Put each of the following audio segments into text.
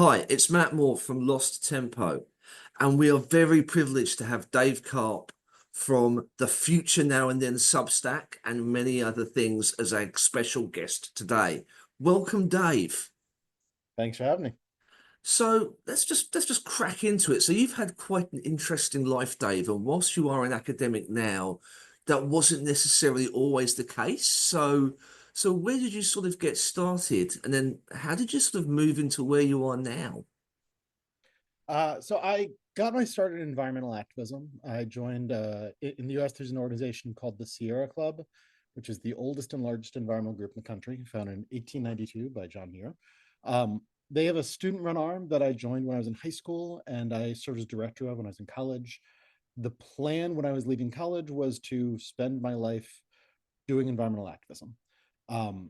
Hi, it's Matt Moore from Lost Tempo, and we are very privileged to have Dave Karp from the Future Now and Then Substack and many other things as a special guest today. Welcome, Dave. Thanks for having me. So let's just crack into it. So you've had quite an interesting life, Dave, and whilst you are an academic now, that wasn't necessarily always the case. So where did you sort of get started, and then how did you sort of move into where you are now? So I got my start in environmental activism. I joined in the US. There's an organization called the Sierra Club, which is the oldest and largest environmental group in the country, founded in 1892 by John Muir. They have a student-run arm that I joined when I was in high school, and I served as director of when I was in college. The plan when I was leaving college was to spend my life doing environmental activism. Um,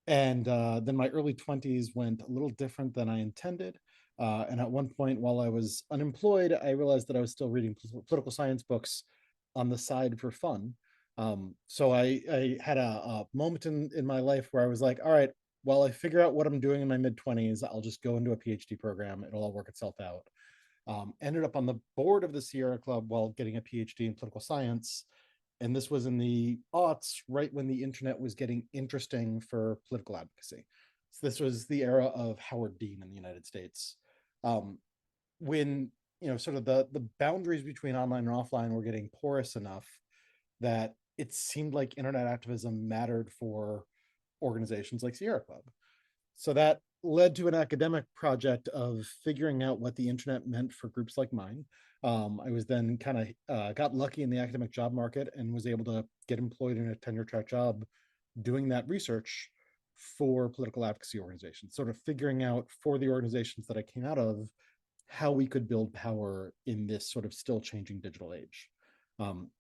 and then my early 20s went a little different than I intended. And at one point, while I was unemployed, I realized that I was still reading political science books on the side for fun. So I had a moment in my life where I was like, all right, while I figure out what I'm doing in my mid 20s, I'll just go into a PhD program. It'll all work itself out. Ended up on the board of the Sierra Club while getting a PhD in political science, and this was in the aughts, right when the internet was getting interesting for political advocacy. So this was the era of Howard Dean in the United States, um, when sort of the boundaries between online and offline were getting porous enough that it seemed like internet activism mattered for organizations like Sierra Club. So that led to an academic project of figuring out what the internet meant for groups like mine. I was then kind of got lucky in the academic job market and was able to get employed in a tenure track job doing that research for political advocacy organizations, sort of figuring out for the organizations that I came out of how we could build power in this sort of still changing digital age. Um,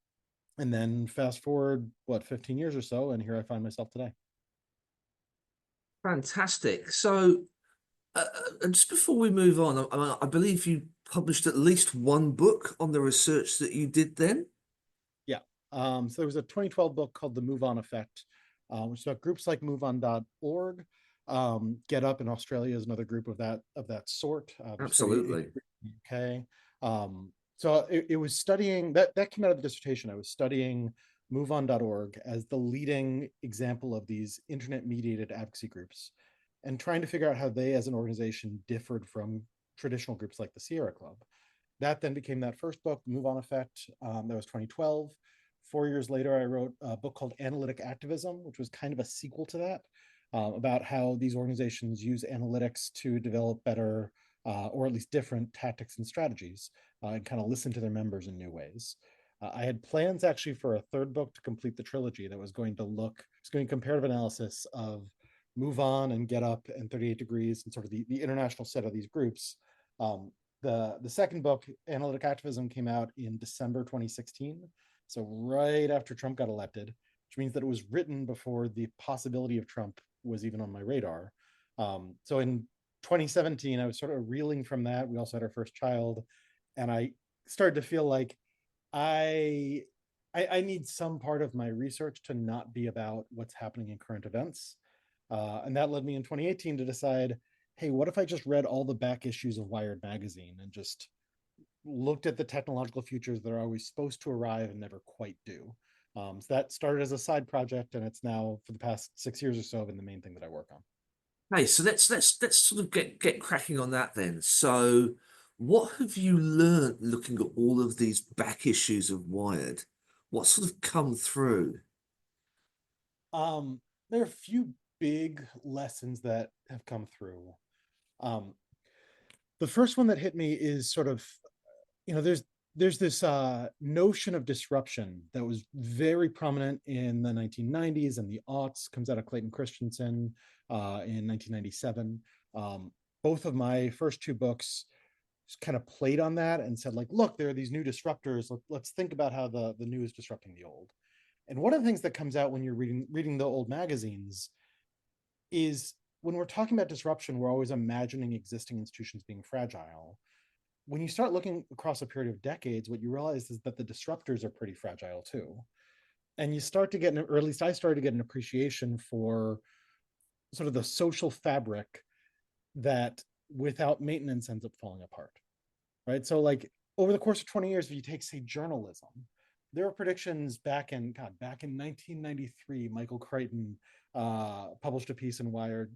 and then fast forward, what, 15 years or so, and here I find myself today. Fantastic. So, just before we move on, I believe you published at least one book on the research that you did then. Yeah. So there was a 2012 book called The Move On Effect, which is about groups like MoveOn.org. Get Up in Australia is another group of that sort. There's 48 Absolutely. in the UK. So it was studying that came out of the dissertation. I was studying MoveOn.org as the leading example of these internet mediated advocacy groups and trying to figure out how they as an organization differed from traditional groups like the Sierra Club. That then became that first book, Move On Effect. That was 2012. 4 years later, I wrote a book called Analytic Activism, which was kind of a sequel to that, about how these organizations use analytics to develop better, or at least different tactics and strategies, and kind of listen to their members in new ways. I had plans actually for a third book to complete the trilogy that was going to comparative analysis of Move On and Get Up and 38 Degrees and sort of the international set of these groups. Um, the second book, Analytic Activism, came out in December 2016, so right after Trump got elected, which means that it was written before the possibility of Trump was even on my radar. So in 2017, I was sort of reeling from that. We also had our first child, and I started to feel like I I need some part of my research to not be about what's happening in current events. And that led me in 2018 to decide, hey, what if I just read all the back issues of Wired magazine and just looked at the technological futures that are always supposed to arrive and never quite do? So that started as a side project, and it's now for the past 6 years or so been the main thing that I work on. Hey, so let's sort of get cracking on that then. So, what have you learned looking at all of these back issues of Wired? What sort of come through? There are a few big lessons that have come through. Um, the first one that hit me is sort of, there's this notion of disruption that was very prominent in the 1990s and the aughts. Comes out of Clayton Christensen in 1997. Both of my first two books kind of played on that and said, like, look, there are these new disruptors. Let's think about how the new is disrupting the old. And one of the things that comes out when you're reading the old magazines is, when we're talking about disruption, we're always imagining existing institutions being fragile. When you start looking across a period of decades, what you realize is that the disruptors are pretty fragile too. And you start to get, or at least I started to get, an appreciation for sort of the social fabric that without maintenance ends up falling apart, right? So like over the course of 20 years, if you take, say, journalism, there were predictions back in 1993. Michael Crichton published a piece in Wired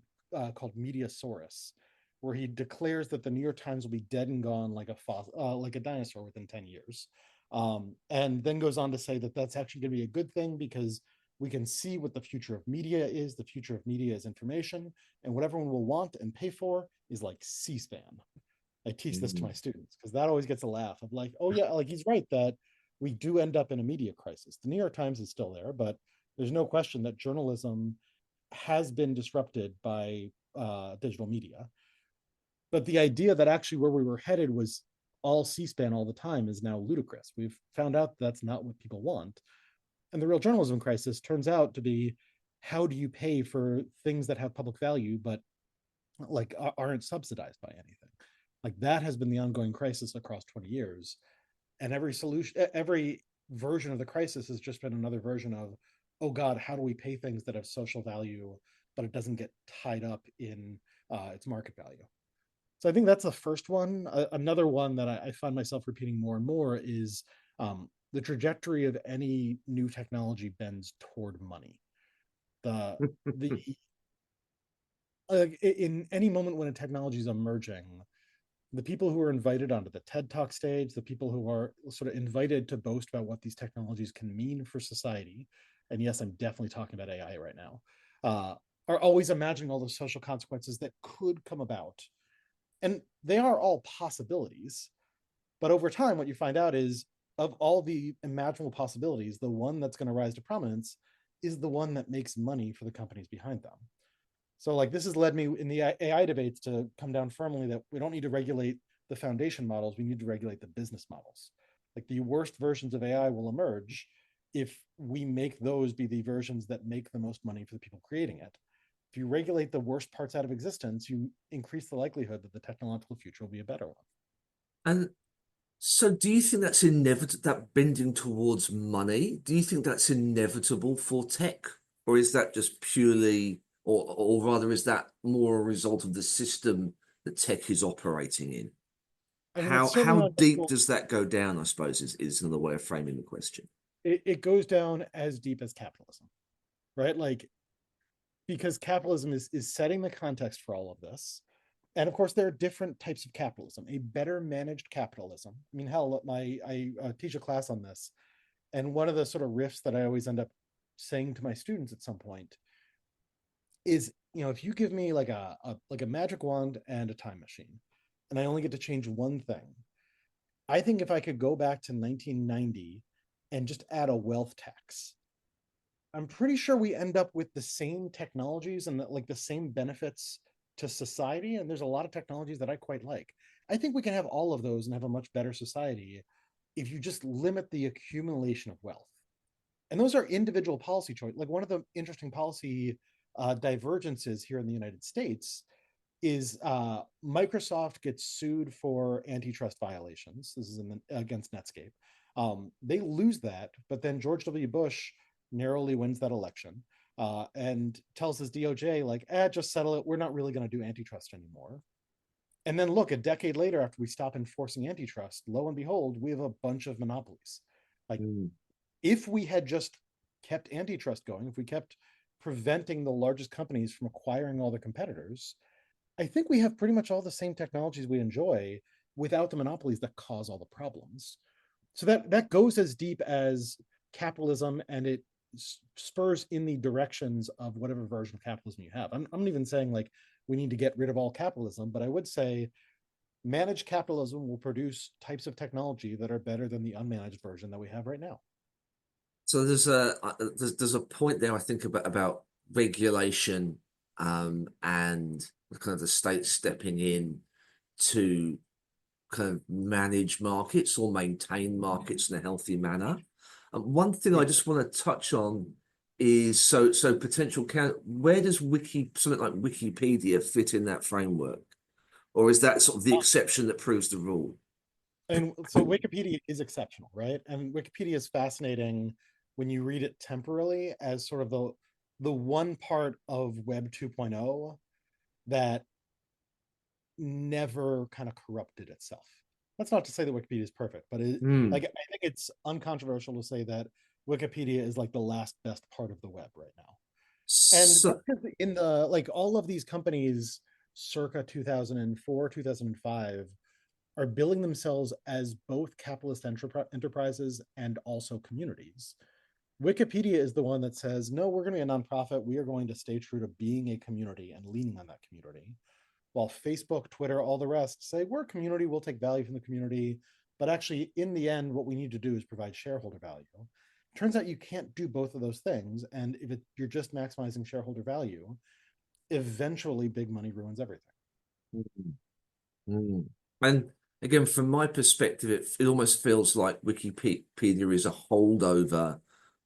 called Mediasaurus, where he declares that the New York Times will be dead and gone like a dinosaur within 10 years. And then goes on to say that that's actually going to be a good thing because we can see what the future of media is. The future of media is information, and what everyone will want and pay for is like C-SPAN. I teach this to Mm. my students because that always gets a laugh of like, oh yeah, like he's right that we do end up in a media crisis. The New York Times is still there, but there's no question that journalism has been disrupted by digital media. But the idea that actually where we were headed was all C-SPAN all the time is now ludicrous. We've found out that's not what people want. And the real journalism crisis turns out to be, how do you pay for things that have public value but like aren't subsidized by anything? Like that has been the ongoing crisis across 20 years. And every version of the crisis has just been another version of, oh God, how do we pay things that have social value, but it doesn't get tied up in its market value? So I think that's the first one. Another one that I find myself repeating more and more is the trajectory of any new technology bends toward money. The in any moment when a technology is emerging, the people who are invited onto the TED Talk stage, the people who are sort of invited to boast about what these technologies can mean for society, and yes, I'm definitely talking about AI right now, are always imagining all the social consequences that could come about. And they are all possibilities. But over time, what you find out is, of all the imaginable possibilities, the one that's going to rise to prominence is the one that makes money for the companies behind them. So like this has led me in the AI debates to come down firmly that we don't need to regulate the foundation models, we need to regulate the business models. Like the worst versions of AI will emerge if we make those be the versions that make the most money for the people creating it. If you regulate the worst parts out of existence, you increase the likelihood that the technological future will be a better one. And so, do you think that's inevitable, that bending towards money? Do you think that's inevitable for tech? Or is that just purely, or rather, is that more a result of the system that tech is operating in? I mean, it's certainly How not deep does that go down, I suppose, is another way of framing the question. it goes down as deep as capitalism, right? Like because capitalism is setting the context for all of this. And of course, there are different types of capitalism. A better managed capitalism. I mean, hell, I teach a class on this, and one of the sort of riffs that I always end up saying to my students at some point is, if you give me like a magic wand and a time machine, and I only get to change one thing, I think if I could go back to 1990 and just add a wealth tax, I'm pretty sure we end up with the same technologies and like the same benefits to society. And there's a lot of technologies that I quite like. I think we can have all of those and have a much better society if you just limit the accumulation of wealth. And those are individual policy choice. Like one of the interesting policy divergences here in the United States is Microsoft gets sued for antitrust violations. This is against Netscape. They lose that, but then George W. Bush narrowly wins that election and tells his DOJ, like, just settle it. We're not really going to do antitrust anymore. And then look, a decade later, after we stop enforcing antitrust, lo and behold, we have a bunch of monopolies. Like, Mm. if we had just kept antitrust going, if we kept preventing the largest companies from acquiring all their competitors, I think we have pretty much all the same technologies we enjoy without the monopolies that cause all the problems. So that goes as deep as capitalism, and it spurs in the directions of whatever version of capitalism you have. I'm not even saying like we need to get rid of all capitalism, but I would say managed capitalism will produce types of technology that are better than the unmanaged version that we have right now. So there's a point there I think about regulation and kind of the state stepping in to kind of manage markets or maintain markets in a healthy manner. One thing Yeah. I just want to touch on is so potential where does something like Wikipedia fit in that framework? Or is that sort of the exception that proves the rule? And so Wikipedia is exceptional, right? And Wikipedia is fascinating when you read it temporally as sort of the one part of Web 2.0 that never kind of corrupted itself. That's not to say that Wikipedia is perfect, but Mm. like I think it's uncontroversial to say that Wikipedia is like the last best part of the web right now. And So, in the like all of these companies circa 2004, 2005 are billing themselves as both capitalist enterprises and also communities. Wikipedia is the one that says, no, we're going to be a nonprofit. We are going to stay true to being a community and leaning on that community. While Facebook, Twitter, all the rest say, we're a community, we'll take value from the community. But actually, in the end, what we need to do is provide shareholder value. Turns out you can't do both of those things. And if you're just maximizing shareholder value, eventually big money ruins everything. mm, mm. And again, from my perspective, it almost feels like Wikipedia is a holdover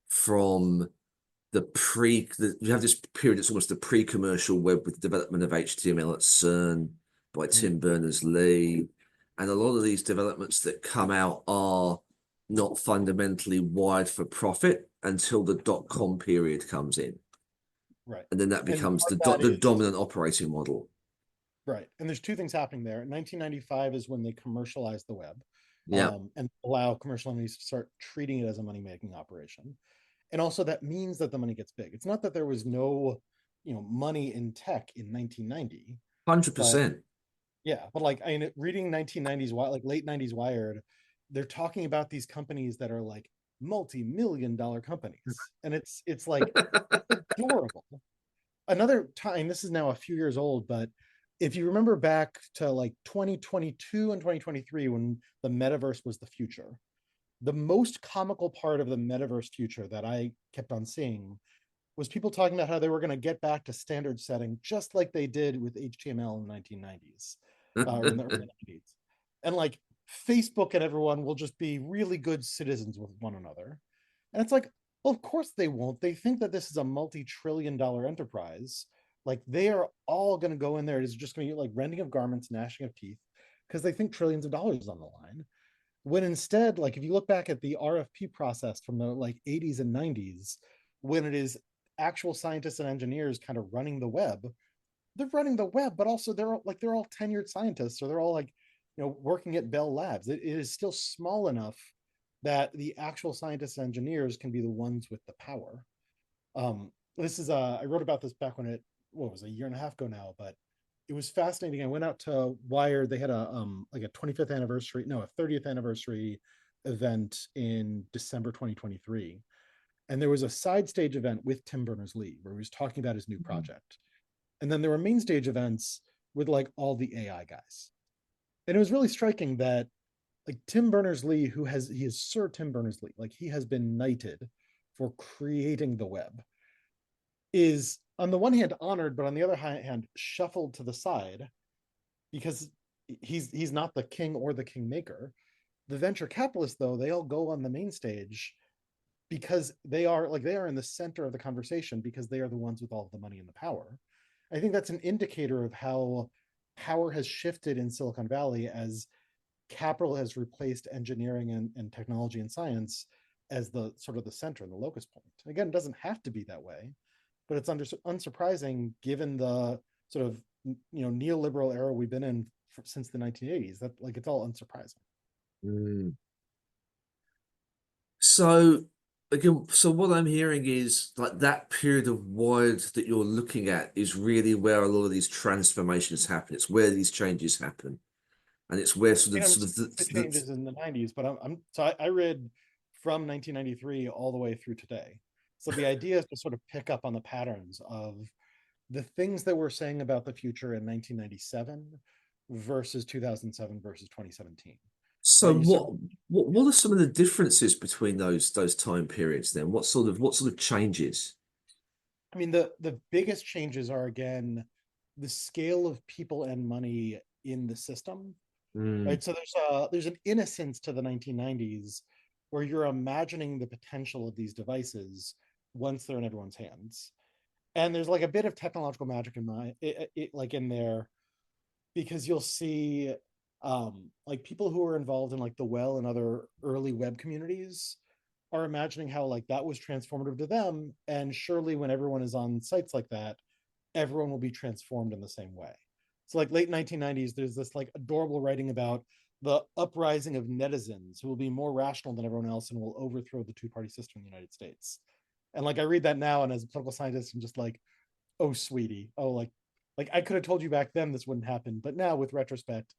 from you have this period, it's almost the pre-commercial web with the development of HTML at CERN by Mm, Tim Berners-Lee. And a lot of these developments that come out are not fundamentally wired for profit until the dot-com period comes in. right. And then that And becomes part the, of that the is dominant operating model. right. And there's two things happening there. 1995 is when they commercialized the web, Yeah, and allow commercial entities to start treating it as a money-making operation. And also that means that the money gets big. It's not that there was no, money in tech in 1990, but 100%. yeah, but like I mean, reading 1990s, like late 90s Wired, they're talking about these companies that are like multi-million dollar companies, and it's like it's adorable. Another time, this is now a few years old, but if you remember back to like 2022 and 2023 when the metaverse was the future, the most comical part of the metaverse future that I kept on seeing was people talking about how they were going to get back to standard setting just like they did with HTML in the 1990s, or in the early 90s. And like Facebook and everyone will just be really good citizens with one another. And it's like, well, of course they won't. They think that this is a multi-trillion-dollar enterprise. Like they are all going to go in there. It's just going to be like rending of garments, gnashing of teeth, because they think trillions of dollars is on the line. When instead, like if you look back at the RFP process from the like 80s and 90s, when it is actual scientists and engineers kind of running the web, they're running the web, but also they're all tenured scientists, or they're all like, working at Bell Labs. It is still small enough that the actual scientists and engineers can be the ones with the power. This is I wrote about this back when it what was a year and a half ago now, but it was fascinating. I went out to Wired. They had a like a 25th anniversary, no, a 30th anniversary event in December 2023. And there was a side stage event with Tim Berners-Lee where he was talking about his new project. And then there were main stage events with like all the AI guys. And it was really striking that like Tim Berners-Lee, he is Sir Tim Berners-Lee, like he has been knighted for creating the web, is on the one hand honored, but on the other hand shuffled to the side because he's not the king or the kingmaker. The venture capitalists, though, they all go on the main stage because they are in the center of the conversation because they are the ones with all of the money and the power. I think that's an indicator of how power has shifted in Silicon Valley as capital has replaced engineering and technology and science as the sort of the center and the locus point. Again, it doesn't have to be that way, but it's unsurprising given the sort of neoliberal era we've been in since the 1980s. That like it's all unsurprising. Mm. So again, so what I'm hearing is like that period of wide that you're looking at is really where a lot of these transformations happen. It's where these changes happen, and it's where I mean, I'm sort of the changes in the 90s, but I read from 1993 all the way through today. So the idea is to sort of pick up on the patterns of the things that we're saying about the future in 1997 versus 2007 versus 2017. so Right? You sort what of, what are some of the differences between those time periods then? What sort of changes? I mean, the biggest changes are again the scale of people and money in the system. Mm. Right? So there's an innocence to the 1990s where you're imagining the potential of these devices once they're in everyone's hands. And there's like a bit of technological magic in like in there because you'll see like people who are involved in like the well and other early web communities are imagining how like that was transformative to them, and surely when everyone is on sites like that, everyone will be transformed in the same way. So like late 1990s, there's this like adorable writing about the uprising of netizens who will be more rational than everyone else and will overthrow the two-party system in the United States. And like I read that now, and as a political scientist, I'm just like, oh sweetie, oh like I could have told you back then this wouldn't happen, but now with retrospect,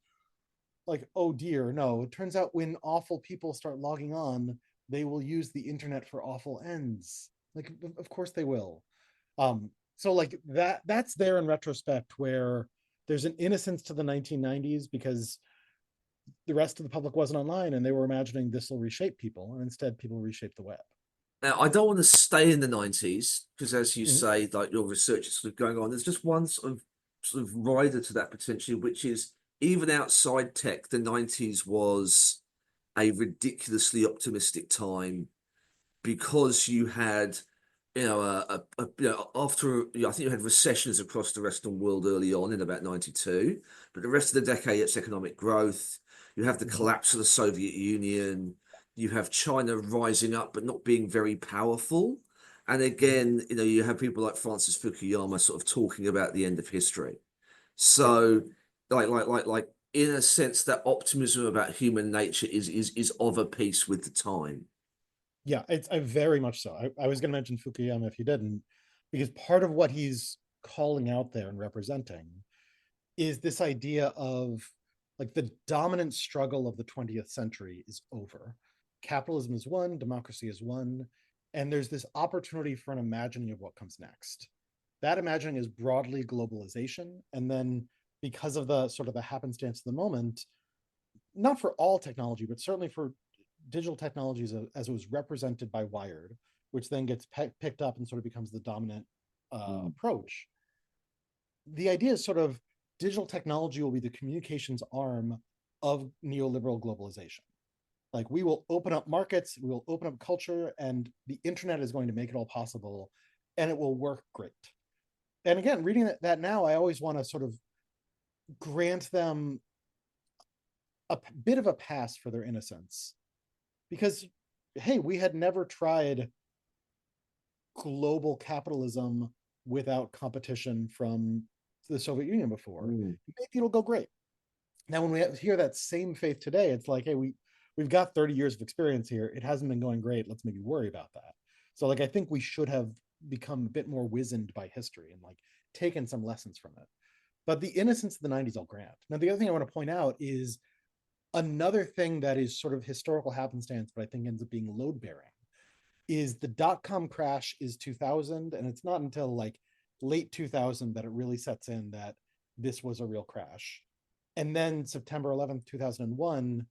like, oh dear, no. It turns out when awful people start logging on, they will use the internet for awful ends. Like, of course they will. So like that's there in retrospect, where there's an innocence to the 1990s because the rest of the public wasn't online and they were imagining this will reshape people, and instead people reshape the web. Now, I don't want to stay in the 90s because, as you Mhm. say, like your research is sort of going on. There's just one sort of rider to that potentially, which is even outside tech, the 90s was a ridiculously optimistic time because you had, after, I think you had recessions across the Western world early on in about 92, but the rest of the decade, it's economic growth. You have the Mhm. collapse of the Soviet Union. You have China rising up, but not being very powerful. And Mhm. again, you have people like Francis Fukuyama sort of talking about the end of history. Yep. So, in a sense, that optimism about human nature is of a piece with the time. Yeah, it's I very much so. I was going to mention Fukuyama if you didn't, because part of what he's calling out there and representing is this idea of like the dominant struggle of the 20th century is over. Capitalism is won, democracy is won, and there's this opportunity for an imagining of what comes next. That imagining is broadly globalization, and then because of the sort of the happenstance of the moment, not for all technology, but certainly for digital technologies as it was represented by Wired, which then gets picked up and sort of becomes the dominant Mm. approach. The idea is sort of digital technology will be the communications arm of neoliberal globalization. Like we will open up markets, we will open up culture, and the internet is going to make it all possible, and it will work great. And again, reading that now, I always want to sort of grant them a bit of a pass for their innocence because hey, we had never tried global capitalism without competition from the Soviet Union before. Mm. Maybe it'll go great. Now, when we hear that same faith today, it's like, hey, we've got 30 years of experience here. It hasn't been going great. Let's maybe worry about that. So, like, I think we should have become a bit more wizened by history and like taken some lessons from it. But the innocence of the 90s, I'll grant. Now, the other thing I want to point out is another thing that is sort of historical happenstance, but I think ends up being load bearing is the dot-com crash is 2000, and it's not until like late 2000 that it really sets in that this was a real crash. And then September 11th 2001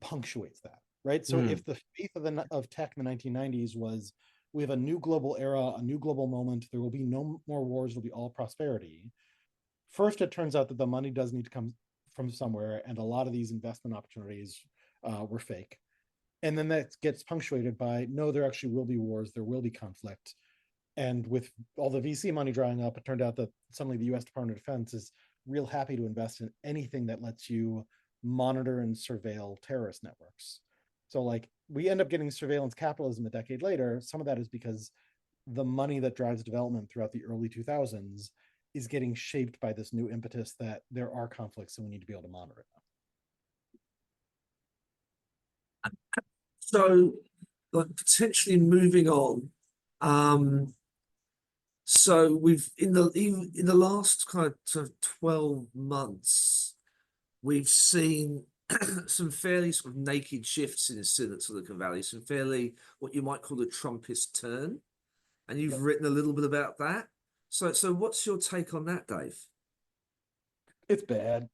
punctuates that, right? So Mm. if the faith of tech in the 1990s was we have a new global era, a new global moment, there will be no more wars, it'll be all prosperity. First, it turns out that the money does need to come from somewhere, and a lot of these investment opportunities were fake. And then that gets punctuated by no, there actually will be wars, there will be conflict. And with all the VC money drying up, it turned out that suddenly the US Department of Defense is real happy to invest in anything that lets you monitor and surveil terrorist networks. So, like, we end up getting surveillance capitalism a decade later. Some of that is because the money that drives development throughout the early 2000s is getting shaped by this new impetus that there are conflicts and we need to be able to monitor them. So, like potentially moving on. Um, so we've in the last kind of sort of 12 months, we've seen some fairly sort of naked shifts in Silicon Valley, some fairly what you might call a Trumpist turn. And you've Yep. written a little bit about that. So what's your take on that, Dave? It's bad.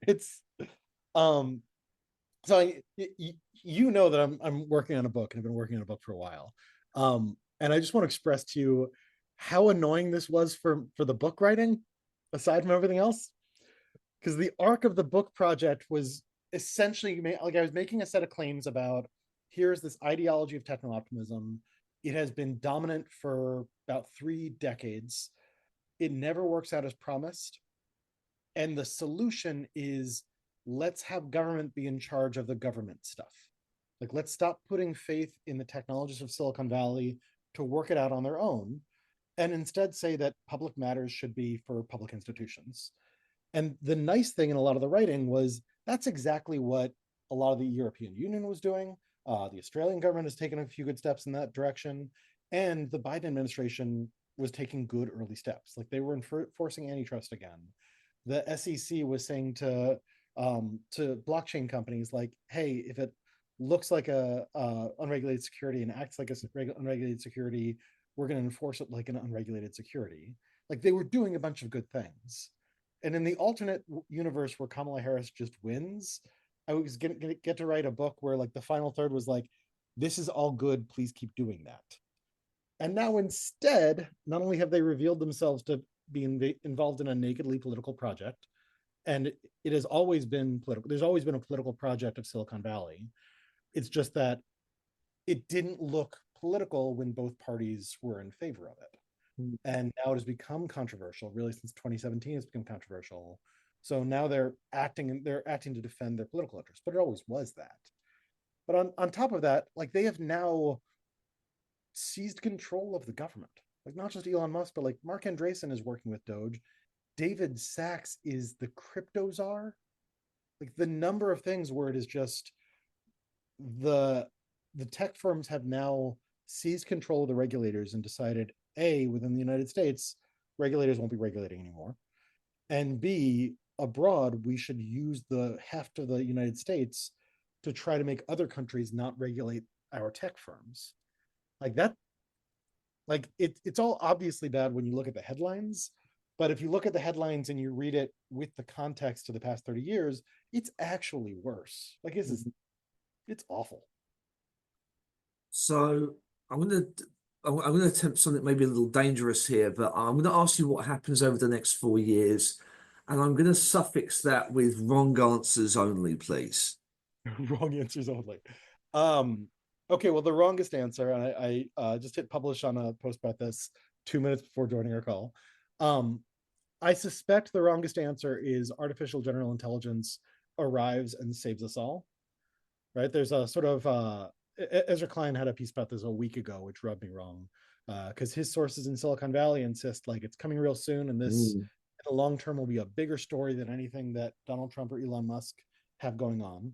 It's um so you know that I'm working on a book and I've been working on a book for a while. And I just want to express to you how annoying this was for the book writing, aside from everything else. Because the arc of the book project was essentially like I was making a set of claims about here's this ideology of techno optimism. It has been dominant for about 3 decades. It never works out as promised. And the solution is let's have government be in charge of the government stuff. Like, let's stop putting faith in the technologists of Silicon Valley to work it out on their own. and instead say that public matters should be for public institutions. And the nice thing in a lot of the writing was that's exactly what a lot of the European Union was doing. The Australian government has taken a few good steps in that direction, and the Biden administration was taking good early steps. Like they were enforcing antitrust again. The SEC was saying to blockchain companies like, hey, if it looks like a unregulated security and acts like a unregulated security, we're going to enforce it like an unregulated security. Like they were doing a bunch of good things. And in the alternate universe where Kamala Harris just wins, I was going to get to write a book where like the final third was like, this is all good, please keep doing that. And now instead, not only have they revealed themselves to be involved in a nakedly political project, and it has always been political. There's always been a political project of Silicon Valley. It's just that it didn't look political when both parties were in favor of it. And now it has become controversial. Really, since 2017, it's become controversial. So now they're acting to defend their political interests, but it always was that. But on top of that, like they have now seized control of the government. Like not just Elon Musk, but like Mark Andreessen is working with Doge. David Sachs is the crypto czar. Like the number of things where it is just the tech firms have now seized control of the regulators and decided, A, within the United States, regulators won't be regulating anymore. And B, abroad, we should use the heft of the United States to try to make other countries not regulate our tech firms. Like that, like it's all obviously bad when you look at the headlines. But if you look at the headlines and you read it with the context of the past 30 years, it's actually worse. Like it's awful. So I'm gonna I'm gonna attempt something maybe a little dangerous here, but I'm gonna ask you what happens over the next 4 years, and I'm gonna suffix that with wrong answers only, please. Wrong answers only. Um, okay, well, the wrongest answer, and I just hit publish on a post about this 2 minutes before joining our call. Um, I suspect the wrongest answer is artificial general intelligence arrives and saves us all. Right? There's a sort of Ezra Klein had a piece about this a week ago, which rubbed me wrong because his sources in Silicon Valley insist like it's coming real soon, and this Mm. in the long term will be a bigger story than anything that Donald Trump or Elon Musk have going on.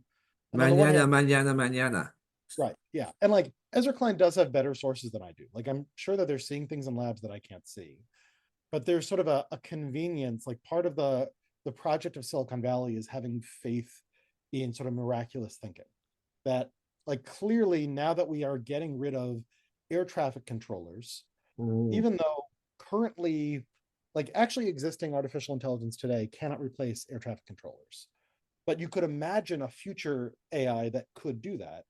And on the one Mañana, hand, mañana, mañana. right, yeah, and like Ezra Klein does have better sources than I do. Like I'm sure that they're seeing things in labs that I can't see, but there's sort of a convenience. Like part of the project of Silicon Valley is having faith in sort of miraculous thinking that like clearly now that we are getting rid of air traffic controllers, Mm. even though currently like actually existing artificial intelligence today cannot replace air traffic controllers, but you could imagine a future AI that could do that.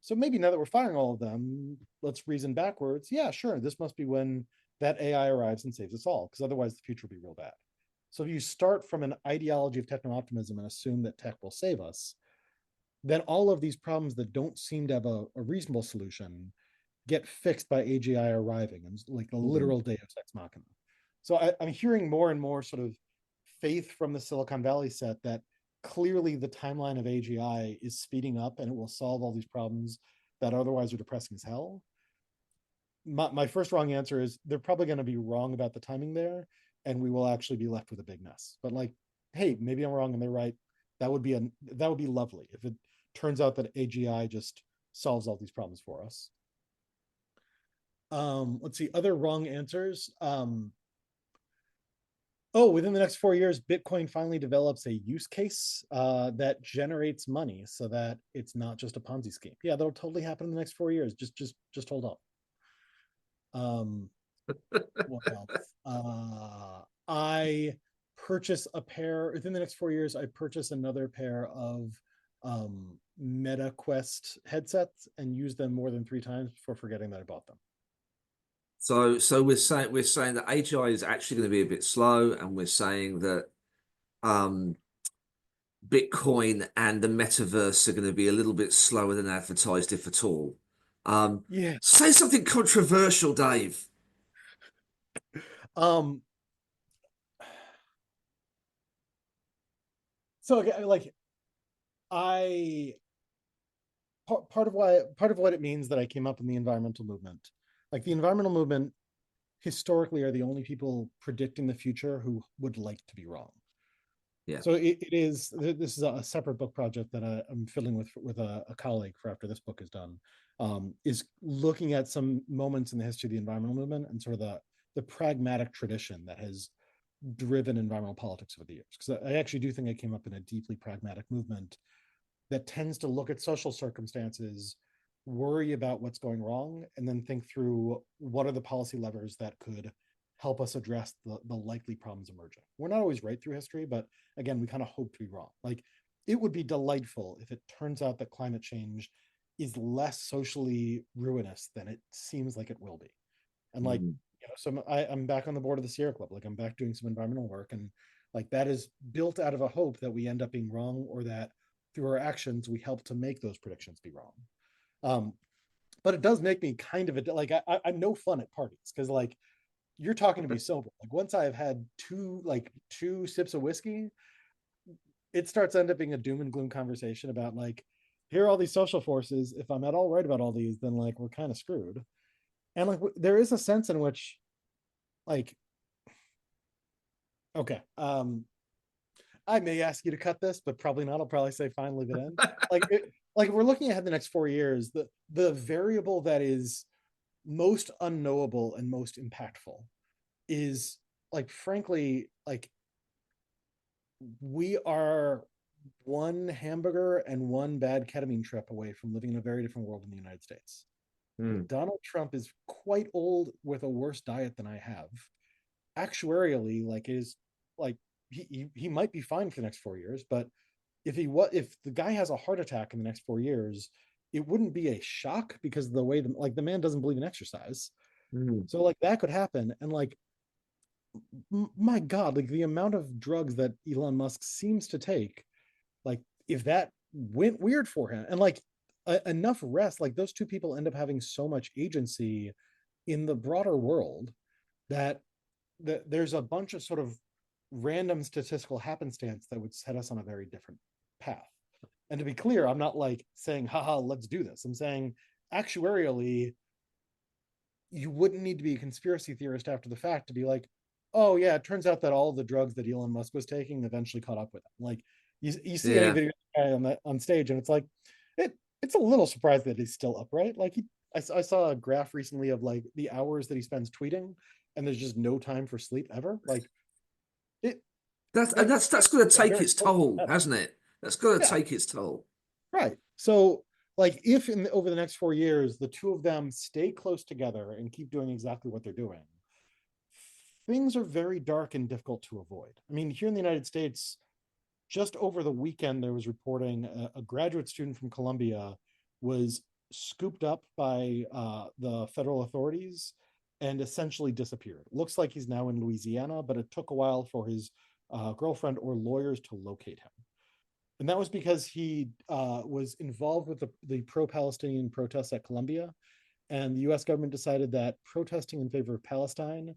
So maybe now that we're firing all of them, let's reason backwards. Yeah, sure, this must be when that AI arrives and saves us all, because otherwise the future will be real bad. So if you start from an ideology of techno optimism and assume that tech will save us, then all of these problems that don't seem to have a reasonable solution get fixed by AGI arriving and like a Mm. literal Deus Ex Machina. So I'm hearing more and more sort of faith from the Silicon Valley set that clearly the timeline of AGI is speeding up and it will solve all these problems that otherwise are depressing as hell. My first wrong answer is they're probably going to be wrong about the timing there, and we will actually be left with a big mess. But like, hey, maybe I'm wrong and they're right. That would be lovely if it turns out that AGI just solves all these problems for us. Let's see other wrong answers. Oh, within the next 4 years, Bitcoin finally develops a use case that generates money, so that it's not just a Ponzi scheme. Yeah, that'll totally happen in the next 4 years. Just hold on. What else? I purchase a pair within the next 4 years. I purchase another pair of Meta Quest headsets and use them more than 3 times before forgetting that I bought them. So we're saying that AGI is actually going to be a bit slow, and we're saying that um, Bitcoin and the metaverse are going to be a little bit slower than advertised, if at all. Um, Yeah. Say something controversial, Dave. Um. So like I part of what it means that I came up in the environmental movement. Like the environmental movement historically are the only people predicting the future who would like to be wrong. Yeah. So it is. This is a separate book project that I'm fiddling with a colleague for after this book is done. Is looking at some moments in the history of the environmental movement and sort of the pragmatic tradition that has driven environmental politics over the years. Because I actually do think I came up in a deeply pragmatic movement that tends to look at social circumstances, worry about what's going wrong, and then think through what are the policy levers that could help us address the likely problems emerging. We're not always right through history, but again, we kind of hope to be wrong. Like, it would be delightful if it turns out that climate change is less socially ruinous than it seems like it will be. And like, Mm. so I'm back on the board of the Sierra Club. Like, I'm back doing some environmental work, and like that is built out of a hope that we end up being wrong, or that through our actions we help to make those predictions be wrong. Um, but it does make me kind of like I'm no fun at parties because like you're talking to me sober. Like once I've had two sips of whiskey, it starts end up being a doom and gloom conversation about like, here are all these social forces. If I'm at all right about all these, then like we're kind of screwed. And like there is a sense in which, like, okay, I may ask you to cut this, but probably not. I'll probably say fine, leave it in. Like if we're looking ahead the next 4 years, the variable that is most unknowable and most impactful is like frankly like we are one hamburger and one bad ketamine trip away from living in a very different world in the United States. Mm. Donald Trump is quite old with a worse diet than I have. Actuarially, like is like he might be fine for the next 4 years, but if the guy has a heart attack in the next 4 years, it wouldn't be a shock because the way the man doesn't believe in exercise. Mm. So like that could happen, and like my God, like the amount of drugs that Elon Musk seems to take, like if that went weird for him, and like enough rest, like those two people end up having so much agency in the broader world that there's a bunch of sort of random statistical happenstance that would set us on a very different path. And to be clear, I'm not like saying, haha, let's do this. I'm saying actuarially, you wouldn't need to be a conspiracy theorist after the fact to be like, oh yeah, it turns out that all the drugs that Elon Musk was taking eventually caught up with him. Like you see any Yeah. video on stage, and it's like it's a little surprised that he's still upright. Like I saw a graph recently of like the hours that he spends tweeting, and there's just no time for sleep ever. Like it, That's going to take very its toll, important. hasn't it? That's going to Yeah, take its toll. right. So like if over the next 4 years the two of them stay close together and keep doing exactly what they're doing, things are very dark and difficult to avoid. I mean, here in the United States, just over the weekend, there was reporting a graduate student from Columbia was scooped up by the federal authorities and essentially disappeared. Looks like he's now in Louisiana, but it took a while for his girlfriend or lawyers to locate him. And that was because he was involved with the pro-Palestinian protests at Columbia, and the US government decided that protesting in favor of Palestine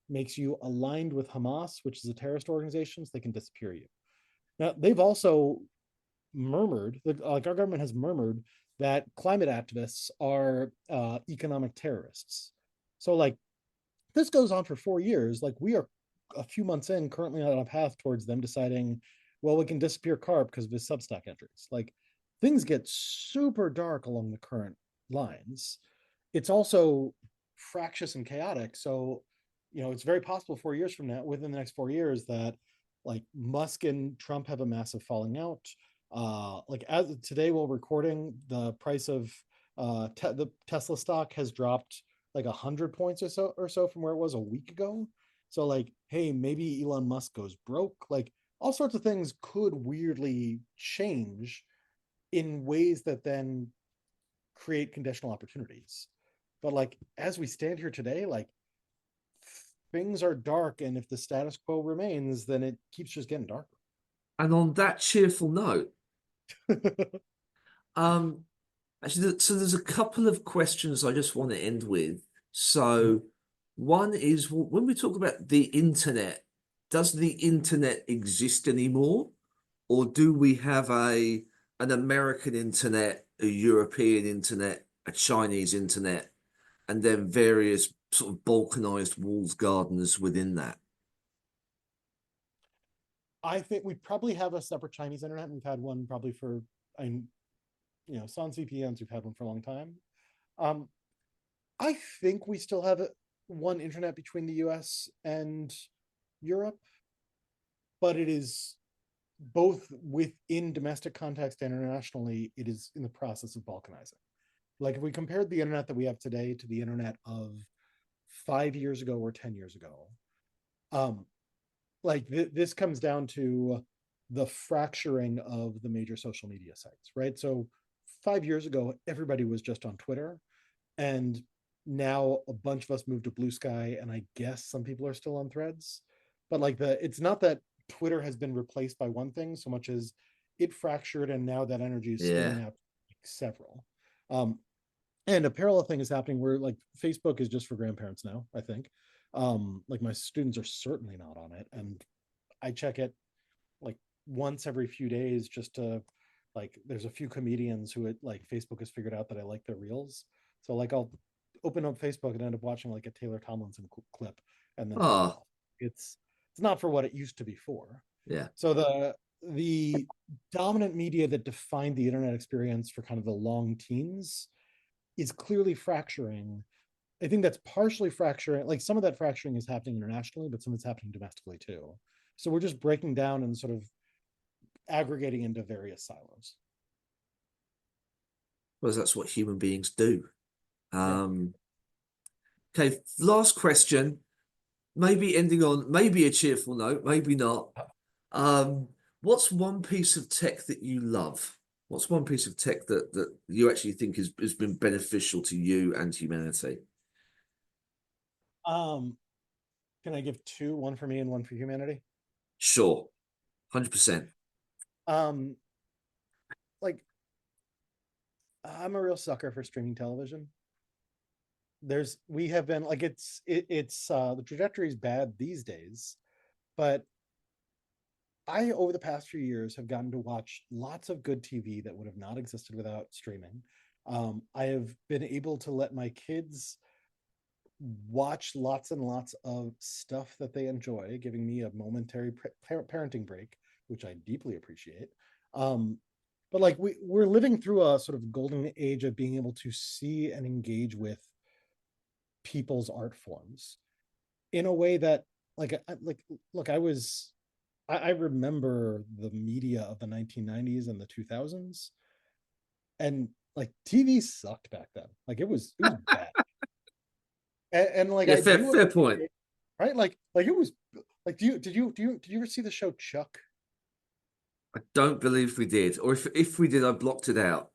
makes you aligned with Hamas, which is a terrorist organization, so they can disappear you. Now, they've also murmured, like our government has murmured, that climate activists are economic terrorists. So, like, this goes on for 4 years. Like, we are a few months in, currently on a path towards them deciding, well, we can disappear Karpf because of his Substack entries. Like, things get super dark along the current lines. It's also fractious and chaotic. So, it's very possible 4 years from now, within the next 4 years, that like Musk and Trump have a massive falling out. Like as today, while recording, the price of the Tesla stock has dropped like 100 points or so from where it was a week ago. So like, hey, maybe Elon Musk goes broke. Like all sorts of things could weirdly change in ways that then create conditional opportunities. But like as we stand here today, like things are dark, and if the status quo remains, then it keeps just getting darker. And on that cheerful note, um, actually, so there's a couple of questions I just want to end with. So, one is when we talk about the internet, does the internet exist anymore, or do we have an American internet, a European internet, a Chinese internet, and then various sort of balkanized walls gardeners within that? I think we probably have a separate Chinese internet. We've had one probably for, I mean, sans VPNs, we've had one for a long time. Um, I think we still have one internet between the US and Europe, but it is both within domestic context and internationally, it is in the process of balkanizing. Like if we compared the internet that we have today to the internet of 5 years ago or 10 years ago, um, like this comes down to the fracturing of the major social media sites, right? So 5 years ago, everybody was just on Twitter, and now a bunch of us moved to Blue Sky, and I guess some people are still on Threads. But like it's not that Twitter has been replaced by one thing so much as it fractured, and now that energy is Yeah. splitting out like several. Um, and a parallel thing is happening where like Facebook is just for grandparents now, I think. Like my students are certainly not on it, and I check it like once every few days just to like there's a few comedians who it like Facebook has figured out that I like their reels. So like I'll open up Facebook and end up watching like a Taylor Tomlinson clip and then take it Oh, off. It's not for what it used to be for. yeah. So the dominant media that defined the internet experience for kind of the long teens is clearly fracturing. I think that's partially fracturing. Like some of that fracturing is happening internationally, but some of it's happening domestically too. So we're just breaking down and sort of aggregating into various silos. Well, that's what human beings do. Yeah. Um, okay, last question. Maybe ending on maybe a cheerful note, maybe not. Um, what's one piece of tech that you love? What's one piece of tech that you actually think has been beneficial to you and humanity? Um, can I give two, one for me and one for humanity? Sure, 100%. Um, like I'm a real sucker for streaming television. We have been like it's the trajectory is bad these days, but I over the past few years have gotten to watch lots of good TV that would have not existed without streaming. I have been able to let my kids watch lots and lots of stuff that they enjoy, giving me a momentary parenting break, which I deeply appreciate. Um, but like we're living through a sort of golden age of being able to see and engage with people's art forms in a way that like look, I remember the media of the 1990s and the 2000s, and like TV sucked back then. Like it was bad. And like Yeah, I fair do fair point. appreciate, right? Like it was like did you ever see the show Chuck? I don't believe we did, or if we did, I blocked it out.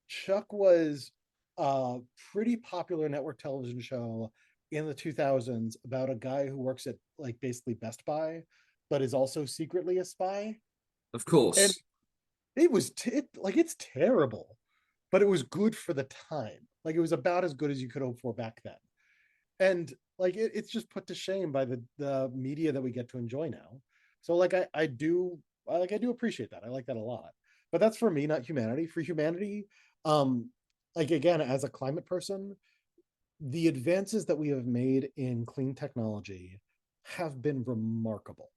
Chuck was a pretty popular network television show in the 2000s about a guy who works at like basically Best Buy, but is also secretly a spy. Of And course. like it's terrible, but it was good for the time. Like it was about as good as you could hope for back then. And like it's just put to shame by the media that we get to enjoy now. So like I do appreciate that. I like that a lot. But that's for me, not humanity. For humanity, um, like again, as a climate person, the advances that we have made in clean technology have been remarkable.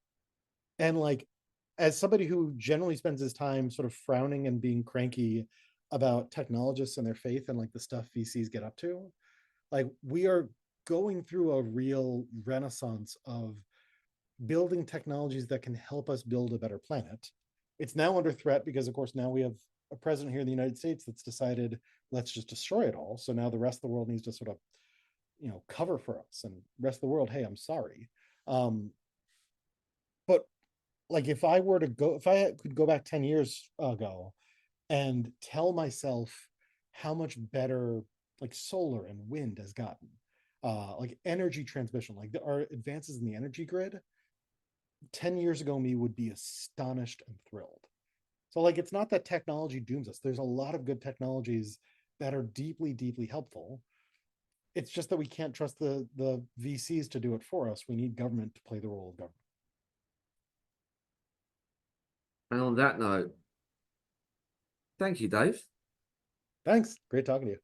And like as somebody who generally spends his time sort of frowning and being cranky about technologists and their faith and like the stuff VCs get up to, like we are going through a real renaissance of building technologies that can help us build a better planet. It's now under threat because of course now we have a president here in the United States that's decided let's just destroy it all. So now the rest of the world needs to sort of cover for us, and rest of the world, hey, I'm sorry. Um but like if I could go back 10 years ago and tell myself how much better like solar and wind has gotten, like energy transmission, like there are advances in the energy grid, 10 years ago me would be astonished and thrilled. So like it's not that technology dooms us. There's a lot of good technologies that are deeply, deeply helpful. It's just that we can't trust the VCs to do it for us. We need government to play the role of government. And on that note, thank you, Dave. Thanks. Great talking to you.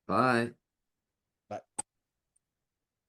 Bye. Bye.